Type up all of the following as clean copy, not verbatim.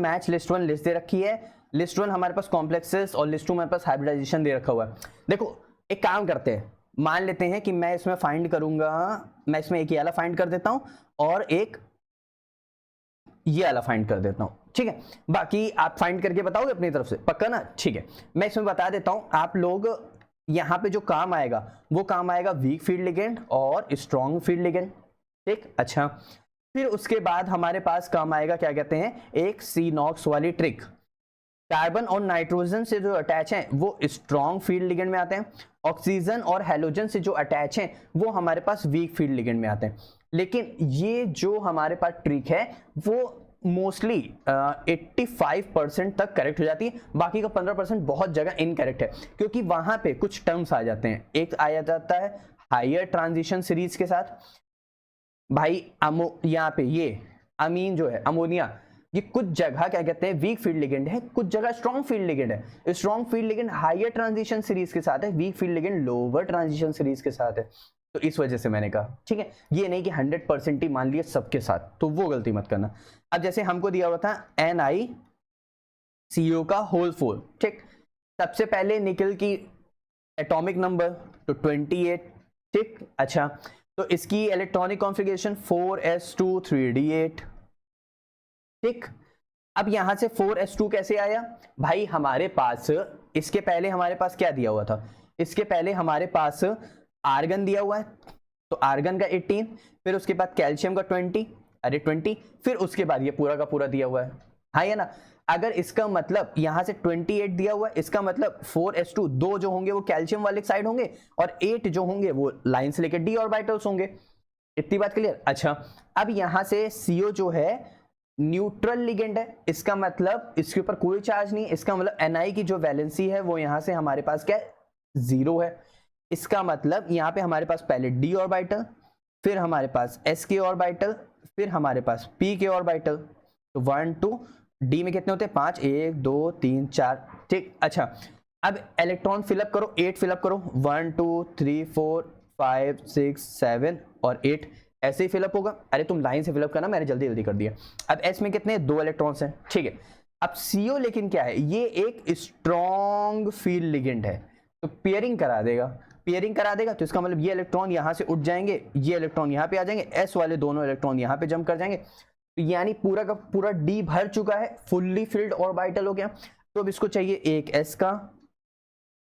Match list one list दे रखी है, list one हमारे पास कॉम्प्लेक्सेस और लिस्ट टू हमारे पास हाइब्रिडाइजेशन दे रखा हुआ है। देखो एक काम करते हैं, मान लेते हैं कि मैं इसमें फाइंड करूंगा, मैं इसमें एक ये वाला फाइंड कर देता हूं और एक ये वाला फाइंड कर देता हूं, ठीक है। बाकी आप फाइंड करके बताओगे अपनी तरफ से, पक्का ना? ठीक है, मैं इसमें बता देता हूं, आप लोग यहां पे जो काम आएगा वो काम आएगा वीक फील्ड लिगेंड और स्ट्रॉन्ग फील्ड लिगेंड, ठीक। अच्छा, फिर उसके बाद हमारे पास काम आएगा क्या कहते हैं, एक सीनॉक्स वाली ट्रिक। कार्बन और नाइट्रोजन से जो अटैच हैं वो स्ट्रॉन्ग फील्ड लिगेंड में आते हैं, ऑक्सीजन और हेलोजन से जो अटैच हैं वो हमारे पास वीक फील्ड लिगेंड में आते हैं। लेकिन ये जो हमारे पास ट्रिक है वो मोस्टली 85% तक करेक्ट हो जाती है, बाकी का 15% बहुत जगह इनकरेक्ट है, क्योंकि वहां पे कुछ टर्म्स आ जाते हैं। एक आया जाता है हायर ट्रांजिशन सीरीज के साथ, भाई यहाँ पे ये अमीन जो है अमोनिया, ये कुछ जगह क्या कहते हैं वीक फील्ड लिगेंड है, कुछ जगह स्ट्रॉन्ग फील्ड लिगेंड है। Strong field ligand higher transition series के साथ है, weak field ligand lower transition series के साथ है। तो इस वजह से मैंने कहा, ठीक है, ये नहीं कि 100% ही मान लिया सबके साथ, तो वो गलती मत करना। अब जैसे हमको दिया हुआ था NiCO का होल 4, ठीक। सबसे पहले निकल की एटॉमिक नंबर तो 28, ठीक। अच्छा, तो इसकी इलेक्ट्रॉनिक कॉन्फ़िगरेशन 4s2 3d8, ठीक। अब यहां से 4s2 कैसे आया भाई, हमारे पास इसके पहले हमारे पास क्या दिया हुआ था, इसके पहले हमारे पास आर्गन दिया हुआ है, तो आर्गन का 18, फिर उसके बाद कैल्शियम का 20, फिर उसके बाद ये पूरा का पूरा दिया हुआ है, हाँ या ना। अगर इसका मतलब यहां से 28 दिया हुआ है, इसका मतलब 4s2 दो जो होंगे वो कैल्शियम वाले साइड होंगे और 8 जो होंगे वो लाइन से लेकर डी ऑर्बिटल्स होंगे। इतनी बात क्लियर? अच्छा, अब यहां से CO जो है न्यूट्रल लिगेंड है, इसका मतलब इसके ऊपर कोई चार्ज नहीं, इसका मतलब Ni की जो वैलेंसी है वो यहां से हमारे पास क्या है, 0 है। इसका मतलब यहाँ पे हमारे पास पहले d ऑर्बिटल, फिर हमारे पास s के ऑर्बिटल, फिर हमारे पास p के ऑर्बिटल, तो 1 2 d में कितने होते हैं 5, 1 2 3 4, ठीक। अच्छा, अब इलेक्ट्रॉन फिलअप करो, 8 फिलअप करो, 1 2 3 4 5 6 7 और 8, ऐसे ही फिलअप होगा। अरे तुम लाइन से फिलअप करना, मैंने जल्दी जल्दी कर दिया। अब s में कितने 2 इलेक्ट्रॉन्स हैं, ठीक है। अब CO लेकिन क्या है, ये एक स्ट्रॉन्ग फील्ड लिगेंड है, तो पेयरिंग करा देगा, पेयरिंग करा देगा, तो इसका मतलब ये इलेक्ट्रॉन यहां से उठ जाएंगे, ये इलेक्ट्रॉन यहां पे आ जाएंगे, s वाले दोनों इलेक्ट्रॉन यहां पे जंप कर जाएंगे, तो यानी पूरा का पूरा d भर चुका है, फुल्ली फिल्ड ऑर्बिटल हो गया। तो अब इसको चाहिए एक s का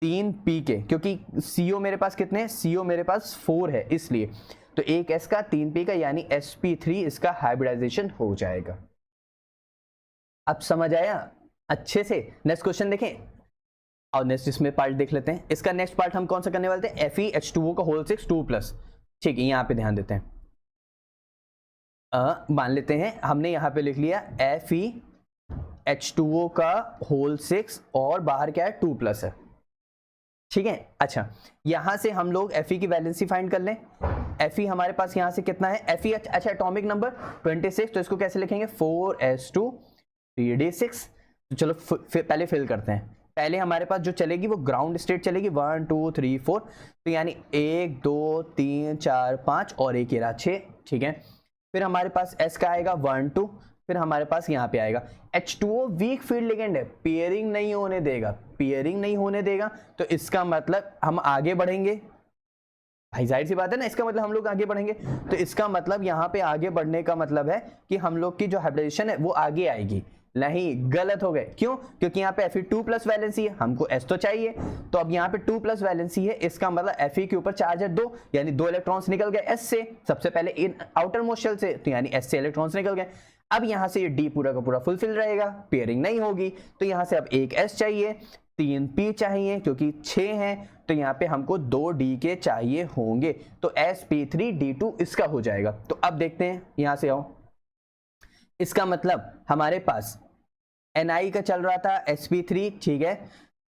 3 p के, क्योंकि CO मेरे पास कितने हैं, CO मेरे पास 4 है, इसलिए तो एक s का 3 p का यानी sp3 इसका हाइब्रिडाइजेशन हो जाएगा। अब समझ आया अच्छे से? नेक्स्ट क्वेश्चन देखें और नेक्स्ट इसमें पार्ट देख लेते हैं। इसका नेक्स्ट पार्ट हम कौन सा करने वाले थे, FeH2O का होल 6 2+, ठीक है। यहाँ पे ध्यान देते हैं, मान लेते हैं हमने यहाँ पे लिख लिया FeH2O का होल 6 और बाहर क्या है 2+ है, ठीक है। अच्छा, यहां से हम लोग Fe की वैलेंसी फाइंड कर लें। Fe हमारे पास यहां से कितना है, Fe अच्छा एटॉमिक नंबर 26, तो इसको कैसे लिखेंगे 4s2 3d6। तो चलो पहले फिल करते हैं। पहले हमारे पास जो चलेगी वो ग्राउंड स्टेट चलेगी 1 2 3 4, तो यानी 1 2 3 4 5 और एक 6, ठीक है। फिर हमारे पास S का आएगा 1 2, फिर हमारे पास यहाँ पे आएगा H2O वीक फील्ड लिगेंड है, पेयरिंग नहीं होने देगा, पेयरिंग नहीं होने देगा, तो इसका मतलब हम आगे बढ़ेंगे भाई, जाहिर सी बात है ना, इसका मतलब हम लोग आगे बढ़ेंगे। तो इसका मतलब यहाँ पे आगे बढ़ने का मतलब है कि हम लोग की जो हाइब्रिडेशन है वो आगे आएगी। नहीं, गलत हो गए, क्यों? क्योंकि यहाँ पे Fe2+ वैलेंसी है, हमको S तो चाहिए, तो अब यहाँ पे 2+ वैलेंसी है, इसका मतलब Fe के ऊपर चार्ज है 2, यानी 2 इलेक्ट्रॉन्स निकल गए S से, सबसे पहले इन आउटर मोस्ट शेल से, तो यानी S से इलेक्ट्रॉन्स निकल गए। अब यहाँ से ये D पूरा का पूरा फुलफिल रहेगा, पेयरिंग नहीं होगी, तो यहाँ से अब एक S चाहिए, 3 P चाहिए, क्योंकि 6 हैं, तो यहाँ पे हमको 2 D के चाहिए होंगे, तो sp3d2 इसका हो जाएगा। तो अब देखते हैं, यहाँ से आओ, इसका मतलब हमारे पास Ni का चल रहा था sp3, ठीक है,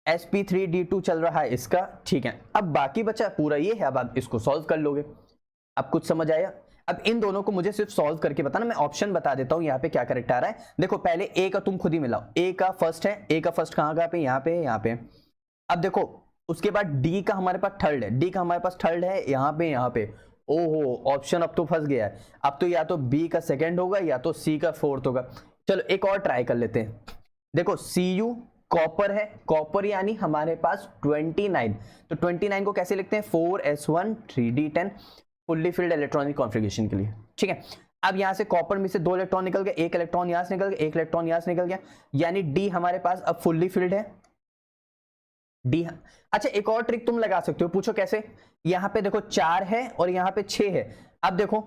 sp3d2 चल रहा है इसका, ठीक है। अब बाकी बचा पूरा ये है, अब आप इसको सॉल्व कर लोगे। अब कुछ समझ आया? अब इन दोनों को मुझे सिर्फ सॉल्व करके बताना, मैं ऑप्शन बता देता हूं यहाँ पे क्या करेक्ट आ रहा है। देखो पहले ए का तुम खुद ही मिलाओ, ए का फर्स्ट है, ए का फर्स्ट कहाँ पे, यहाँ पे, यहाँ पे। अब देखो उसके बाद डी का हमारे पास थर्ड है, डी का हमारे पास थर्ड है यहाँ पे, यहाँ पे। ओहो, ऑप्शन अब तो फंस गया है, अब तो या तो बी का सेकंड होगा या तो सी का फोर्थ होगा। चलो एक और ट्राई कर लेते हैं। देखो Cu कॉपर है, कॉपर यानी हमारे पास 29, तो 29 को कैसे लिखते हैं 4s1 3d10 fully filled electronic configuration के लिए, ठीक है। अब यहां से कॉपर में से 2 इलेक्ट्रॉन निकल गए, एक इलेक्ट्रॉन यहां से निकल गया, एक इलेक्ट्रॉन यहां से निकल गया, यानी डी हमारे पास अब फुल्ली फिल्ड है, डी। अच्छा एक और ट्रिक तुम लगा सकते हो, पूछो कैसे। यहां पे देखो 4 है और यहां पे 6 है, अब देखो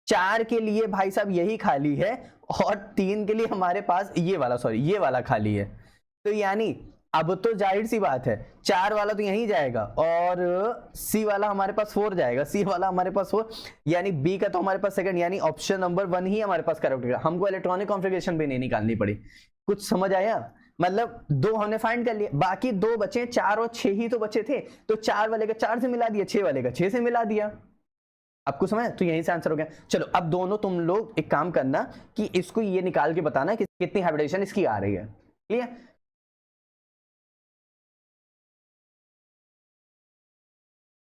4 के लिए भाई साहब यही खाली है और 3 के लिए हमारे पास ये वाला, सॉरी ये वाला खाली है, तो यानी अब तो जाहिर सी बात है 4 वाला तो यहीं जाएगा और सी वाला हमारे पास 4 जाएगा, सी वाला हमारे पास 4, यानी बी का तो हमारे पास सेकंड, यानी ऑप्शन नंबर 1 ही हमारे पास करेक्ट होगा। हमको इलेक्ट्रॉनिक कॉन्फ़िगरेशन भी नहीं निकालनी पड़ी। कुछ समझ आया? मतलब 2 हमने फाइंड कर लिए, बाकी 2 बचे, 4 और 6 ही तो बचे थे, तो 4 वाले का 4 से मिला दिया, 6 वाले का 6 से मिला दिया। आपको समझ, तो यहीं से आंसर हो गया। चलो अब दोनों तुम लोग एक काम करना कि इसको ये निकाल के बताना कि कितनी हाइब्रिडेशन इसकी आ रही है, क्लियर।